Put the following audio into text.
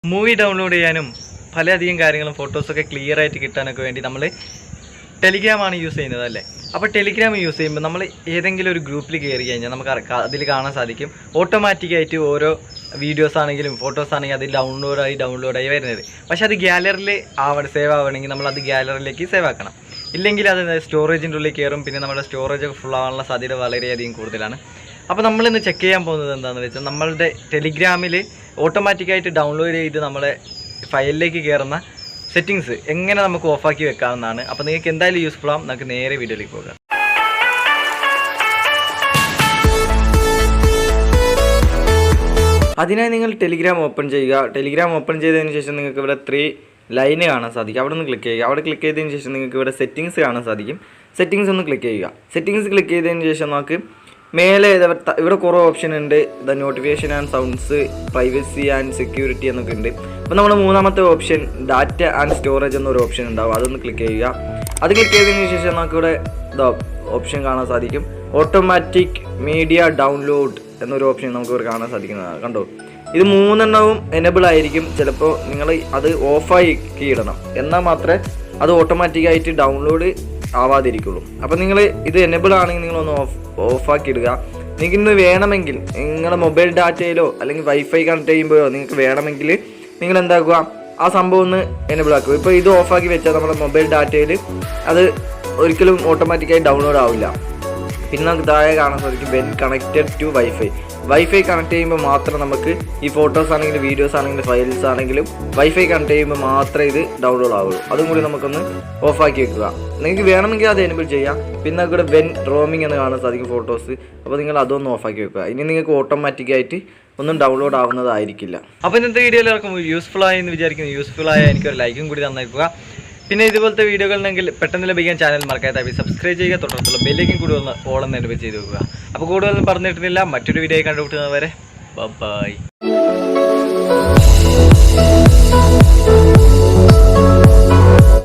Movie download ചെയ്യാനും പലയധികം കാര്യങ്ങളും ഫോട്ടോസൊക്കെ ക്ലിയർ ആയിട്ട് കിട്ടാനൊക്കെ വേണ്ടി നമ്മൾ ടെലിഗ്രാമാണ് യൂസ് ചെയ്യുന്നത് അല്ലേ. അപ്പോൾ ടെലിഗ്രാം യൂസ് ചെയ്യുമ്പോൾ നമ്മൾ ഏതെങ്കിലും ഒരു ഗ്രൂപ്പിൽ കയറി കഴിഞ്ഞാൽ നമുക്ക് അതിൽ കാണാൻ സാധിക്കും ഓട്ടോമാറ്റിക്കായിട്ട് ഓരോ വീഡിയോസ് ആണെങ്കിലും ഫോട്ടോസ് ആണെങ്കിലും അത് ഡൗൺലോഡായി വരുന്നത്. പക്ഷേ അത് ഗ്യാലറിയിൽ സേവ് ആവണമെങ്കിൽ നമ്മൾ അത് ഗ്യാലറിയിലേക്ക് സേവ് ആക്കണം. ഇല്ലെങ്കിൽ അത് സ്റ്റോറേജിൻ്റെ ഉള്ളിൽ കയറും. പിന്നെ നമ്മുടെ സ്റ്റോറേജ് ഫുൾ ആവാനുള്ള സാധ്യത വളരെയധികം കൂടുതലാണ്. അപ്പോൾ നമ്മളിന്ന് ചെക്ക് ചെയ്യാൻ പോകുന്നത് എന്താണെന്ന് വെച്ചാൽ നമ്മളുടെ ടെലിഗ്രാമിൽ ഓട്ടോമാറ്റിക്കായിട്ട് ഡൗൺലോഡ് ചെയ്ത് നമ്മുടെ ഫയലിലേക്ക് കയറുന്ന സെറ്റിങ്സ് എങ്ങനെ നമുക്ക് ഓഫാക്കി വെക്കാവുന്നതാണ്. അപ്പോൾ നിങ്ങൾക്ക് എന്തായാലും യൂസ്ഫുൾ ആവും. നമുക്ക് നേരെ വീഡിയോയിലേക്ക് പോകാം. അതിനായി നിങ്ങൾ ടെലിഗ്രാം ഓപ്പൺ ചെയ്യുക. ടെലിഗ്രാം ഓപ്പൺ ചെയ്തതിന് ശേഷം നിങ്ങൾക്ക് ഇവിടെ 3 ലൈന് കാണാൻ സാധിക്കും. അവിടെ നിന്ന് ക്ലിക്ക് ചെയ്യുക. അവിടെ ക്ലിക്ക് ചെയ്തതിന് ശേഷം നിങ്ങൾക്ക് ഇവിടെ സെറ്റിങ്സ് കാണാൻ സാധിക്കും. സെറ്റിങ്സ് ഒന്ന് ക്ലിക്ക് ചെയ്യുക. സെറ്റിങ്സ് ക്ലിക്ക് ചെയ്തതിന് ശേഷം നമുക്ക് മേലെ ഇവിടെ കുറേ ഓപ്ഷൻ ഉണ്ട്. Notification and sounds, privacy and security എന്നൊക്കെ ഉണ്ട്. അപ്പോൾ നമ്മൾ മൂന്നാമത്തെ ഓപ്ഷൻ ഡാറ്റ ആൻഡ് സ്റ്റോറേജ് എന്നൊരു ഓപ്ഷൻ ഉണ്ടാവും. അതൊന്ന് ക്ലിക്ക് ചെയ്യുക. അത് ക്ലിക്ക് ചെയ്തതിന് ശേഷം നമുക്കിവിടെ ഓപ്ഷൻ കാണാൻ സാധിക്കും. ഓട്ടോമാറ്റിക് മീഡിയ ഡൗൺലോഡ് എന്നൊരു ഓപ്ഷൻ നമുക്ക് ഇവിടെ കാണാൻ സാധിക്കുന്നതാണ്. കണ്ടോ, ഇത് 3 എനേബിൾ ആയിരിക്കും. ചിലപ്പോൾ നിങ്ങൾ അത് ഓഫാക്കി ഇടണം, എന്നാൽ മാത്രമേ അത് ഓട്ടോമാറ്റിക്കായിട്ട് ഡൗൺലോഡ് ആവാതിരിക്കുള്ളൂ. അപ്പോൾ നിങ്ങൾ ഇത് എനേബിൾ ആണെങ്കിൽ നിങ്ങളൊന്ന് ഓഫാക്കി ഇടുക. നിങ്ങൾക്ക് ഇന്ന് വേണമെങ്കിൽ നിങ്ങളുടെ മൊബൈൽ ഡാറ്റയിലോ അല്ലെങ്കിൽ വൈഫൈ കണക്ട് ചെയ്യുമ്പോഴോ നിങ്ങൾക്ക് വേണമെങ്കിൽ നിങ്ങൾ എന്താക്കുക, ആ സംഭവം ഒന്ന് എനേബിൾ ആക്കുക. ഇപ്പോൾ ഇത് ഓഫാക്കി വെച്ചാൽ നമ്മുടെ മൊബൈൽ ഡാറ്റയിൽ അത് ഒരിക്കലും ഓട്ടോമാറ്റിക്കായി ഡൗൺലോഡ് ആവില്ല. പിന്നെ നമുക്ക് താഴെ കാണാൻ സാധിക്കും when connected to wifi connect ചെയ്യുമ്പോൾ മാത്രം നമുക്ക് ഈ ഫോട്ടോസ് ആണെങ്കിലും വീഡിയോസ് ആണെങ്കിലും ഫയൽസ് ആണെങ്കിലും വൈഫൈ കണക്ട് ചെയ്യുമ്പോൾ മാത്രമേ ഇത് ഡൗൺലോഡ് ആവുള്ളൂ. അതും കൂടി നമുക്കൊന്ന് ഓഫാക്കി വെക്കുക. നിങ്ങൾക്ക് വേണമെങ്കിൽ അത് എനേബിൾ ചെയ്യാം. പിന്നെ ഇവിടെ വെൻ റോമിംഗ് എന്ന് കാണാൻ സാധിക്കും ഫോട്ടോസ്. അപ്പോൾ നിങ്ങൾ അതൊന്ന് ഓഫാക്കി വെക്കുക. ഇനി നിങ്ങൾക്ക് ഓട്ടോമാറ്റിക്കായിട്ട് ഒന്നും ഡൗൺലോഡ് ആവുന്നതായിരിക്കില്ല. അപ്പോൾ ഇന്നത്തെ വീഡിയോയിൽ എല്ലാവർക്കും യൂസ്ഫുൾ ആയി എന്ന് വിചാരിക്കുന്നു. യൂസ്ഫുൾ ആയ എനിക്കൊരു ലൈക്കും കൂടി തന്നേക്കുക. പിന്നെ ഇതുപോലത്തെ വീഡിയോകളുണ്ടെങ്കിൽ പെട്ടെന്ന് ലഭിക്കാൻ ചാനൽ മറക്കാതെ സബ്സ്ക്രൈബ് ചെയ്യുക. തുടർന്നുള്ള ബെല്ലേക്കും കൂടി ഒന്ന് ഓളം എനേബിൾ ചെയ്ത് വെക്കുക. അപ്പോൾ കൂടുതലൊന്നും പറഞ്ഞിട്ടില്ല. മറ്റൊരു വീഡിയോ കണ്ടുമുട്ടുന്നവരെ ബൈ.